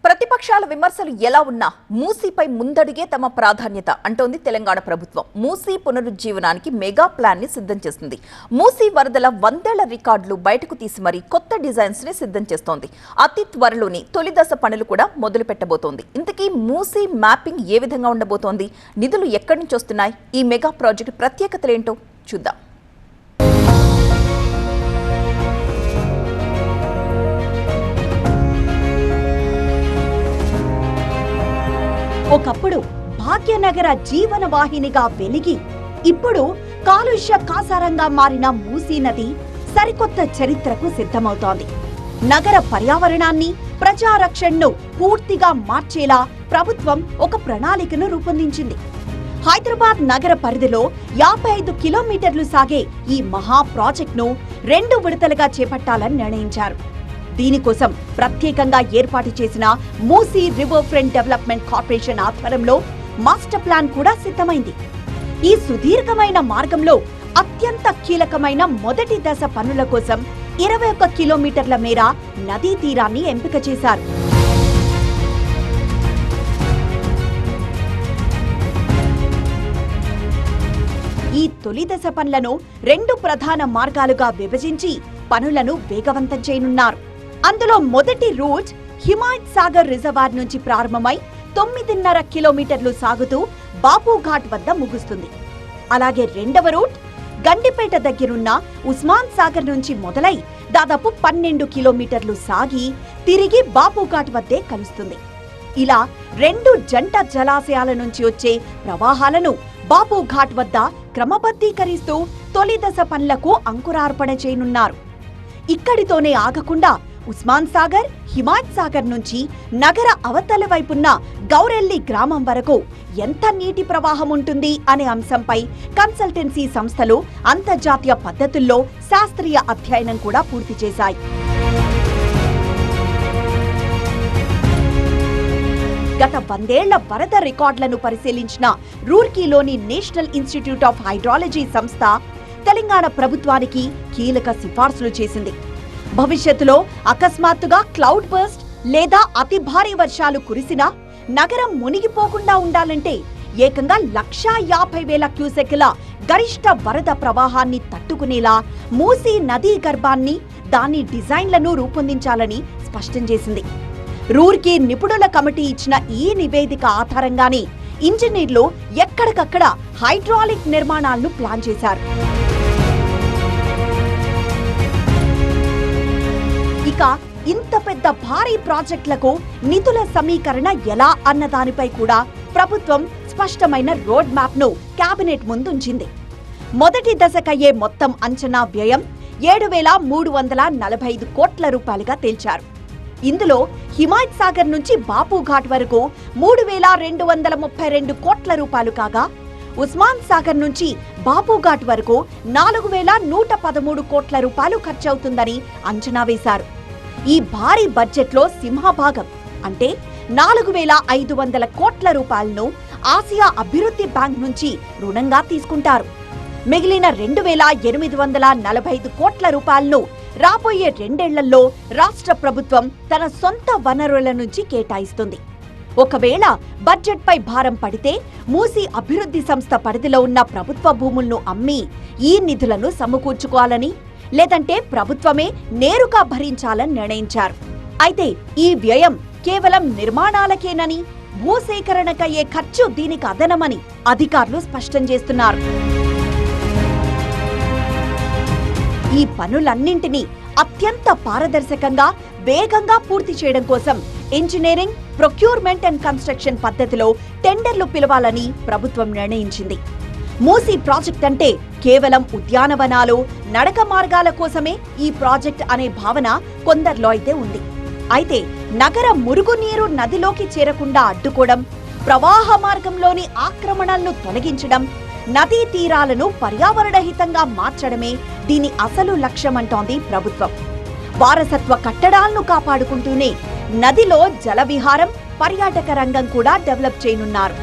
ప్రతిపక్షాల విమర్శలు ఎలా ఉన్నా మూసీపై ముందడుగే తమ ప్రాధాన్యత అంటోంది తెలంగాణ ప్రభుత్వం. మూసీ పునరుజ్జీవనానికి మెగా ప్లాన్ ని సిద్ధం చేస్తుంది. మూసీ వరదల 100 ఏళ్ల రికార్డులు బయటకు తీసి మరీ కొత్త డిజైన్స్ ని సిద్ధం చేస్తోంది. అతి త్వరలోని తొలి దశ పనులు కూడా మొదలు పెట్టబోతోంది. ఇంతకీ మూసీ మ్యాపింగ్ ఏ విధంగా ఉండబోతోంది, నిధులు ఎక్కడి నుంచి వస్తున్నాయి, ఈ మెగా ప్రాజెక్టు ప్రత్యేకతలేంటో చూద్దాం. ఒకప్పుడు భాగ్యనగర జీవన వాహినిగా వెలిగి ఇప్పుడు కాలుష్య కాసారంగా మారిన మూసీ నది సరికొత్త చరిత్రకు సిద్ధమవుతోంది. నగర పర్యావరణాన్ని, ప్రజారక్షణను పూర్తిగా మార్చేలా ప్రభుత్వం ఒక ప్రణాళికను రూపొందించింది. హైదరాబాద్ నగర పరిధిలో 55 కిలోమీటర్లు సాగే ఈ మహా ప్రాజెక్టును 2 విడతలుగా చేపట్టాలని నిర్ణయించారు. దీనికోసం ప్రత్యేకంగా ఏర్పాటు చేసిన Musi river front development corporation ఆధ్వర్యంలో మాస్టర్ ప్లాన్ కూడా సిద్ధమైంది. ఈ సుదీర్ఘమైన మార్గంలో అత్యంత కీలకమైన మొదటి దశ పనుల కోసం 21 కిలోమీటర్ల మేర నదీ తీరాన్ని ఎంపిక చేశారు. ఈ తొలి దశ పనులను 2 ప్రధాన మార్గాలుగా విభజించి పనులను వేగవంతం చేయనున్నారు. అందులో మొదటి రూట్ హిమాయత్ సాగర్ రిజర్వాయర్ నుంచి ప్రారంభమై 9.5 కిలోమీటర్లు సాగుతూ బాపుఘాట్ వద్ద ముగుస్తుంది. అలాగే రెండవ రూట్ గండిపేట దగ్గరున్న ఉస్మాన్ సాగర్ నుంచి మొదలై దాదాపు 12 కిలోమీటర్లు సాగి తిరిగి బాపుఘాట్ వద్దే కలుస్తుంది. ఇలా 2 జంట జలాశయాల నుంచి వచ్చే ప్రవాహాలను బాపుఘాట్ వద్ద క్రమబద్ధీకరిస్తూ తొలి దశ పనులకు అంకురార్పణ చేయనున్నారు. ఇక్కడితోనే ఆగకుండా ఉస్మాన్ సాగర్, హిమాయత్ సాగర్ నుంచి నగర అవతల వైపున్న గౌరెల్లి గ్రామం వరకు ఎంత నీటి ప్రవాహం ఉంటుంది అనే అంశంపై కన్సల్టెన్సీ సంస్థలు అంతర్జాతీయ పద్ధతుల్లో శాస్త్రీయ అధ్యయనం కూడా పూర్తి చేశాయి. గత 100 ఏళ్ల వరద రికార్డులను పరిశీలించిన రూర్కీలోని నేషనల్ ఇన్స్టిట్యూట్ ఆఫ్ హైడ్రాలజీ సంస్థ తెలంగాణ ప్రభుత్వానికి కీలక సిఫార్సులు చేసింది. భవిష్యత్తులో అకస్మాత్తుగా క్లౌడ్ బర్స్ట్ లేదా అతి భారీ వర్షాలు కురిసినా నగరం మునిగిపోకుండా ఉండాలంటే ఏకంగా 1,50,000 క్యూసెక్కుల గరిష్ట వరద ప్రవాహాన్ని తట్టుకునేలా మూసీ నదీ గర్భాన్ని, దాని డిజైన్లను రూపొందించాలని స్పష్టం చేసింది. రూర్కీ నిపుణుల కమిటీ ఇచ్చిన ఈ నివేదిక ఆధారంగానే ఇంజనీర్లు ఎక్కడికక్కడ హైడ్రాలిక్ నిర్మాణాలను ప్లాన్ చేశారు. ఇక ఇంత పెద్ద భారీ ప్రాజెక్టులకు నిధుల సమీకరణ ఎలా అన్న దానిపై కూడా ప్రభుత్వం స్పష్టమైన రోడ్ మ్యాప్ ను కేబినెట్ ముందుంచింది. మొదటి దశకయ్యే మొత్తం అంచనా వ్యయం 7,345 కోట్ల రూపాయలుగా తేల్చారు. ఇందులో హిమాయత్ సాగర్ నుంచి బాపుఘాట్ వరకు 3,232 కోట్ల రూపాయలు కాగా, ఉస్మాన్ సాగర్ నుంచి బాపుఘాట్ వరకు 4,113 కోట్ల రూపాయలు ఖర్చవుతుందని అంచనా వేశారు. ఈ భారీ బడ్జెట్లో సింహభాగం అంటే 4,500 కోట్ల రూపాయలను ఆసియా అభివృద్ధి బ్యాంక్ నుంచి రుణంగా తీసుకుంటారు. మిగిలిన 2,845 కోట్ల రూపాయలను రాబోయే 2 ఏళ్లలో రాష్ట్ర ప్రభుత్వం తన సొంత వనరుల నుంచి కేటాయిస్తుంది. ఒకవేళ బడ్జెట్పై భారం పడితే మూసీ అభివృద్ధి సంస్థ పరిధిలో ఉన్న ప్రభుత్వ భూములను అమ్మి ఈ నిధులను సమకూర్చుకోవాలని, లేదంటే ప్రభుత్వమే నేరుగా భరించాలని నిర్ణయించారు. అయితే ఈ వ్యయం కేవలం నిర్మాణాలకేనని, భూసేకరణకయ్యే ఖర్చు దీనికి అదనమని అధికారులు స్పష్టం చేస్తున్నారు. ఈ పనులన్నింటినీ అత్యంత పారదర్శకంగా, వేగంగా పూర్తి చేయడం కోసం ఇంజనీరింగ్, ప్రొక్యూర్మెంట్ అండ్ కన్స్ట్రక్షన్ పద్ధతిలో టెండర్లు పిలవాలని ప్రభుత్వం నిర్ణయించింది. మూసీ ప్రాజెక్ట్ అంటే కేవలం ఉద్యానవనాలు, నడక మార్గాల కోసమే ఈ ప్రాజెక్ట్ అనే భావన కొందరిలో అయితే ఉంది. అయితే నగర మురుగునీరు నదిలోకి చేరకుండా అడ్డుకోవడం, ప్రవాహ మార్గంలోని ఆక్రమణలను తొలగించడం, నదీ తీరాలను పర్యావరణహితంగా మార్చడమే దీని అసలు లక్ష్యమంటోంది ప్రభుత్వం. వారసత్వ కట్టడాలను కాపాడుకుంటూనే నదిలో జల విహారం, పర్యాటక రంగం కూడా డెవలప్ చేయనున్నారు.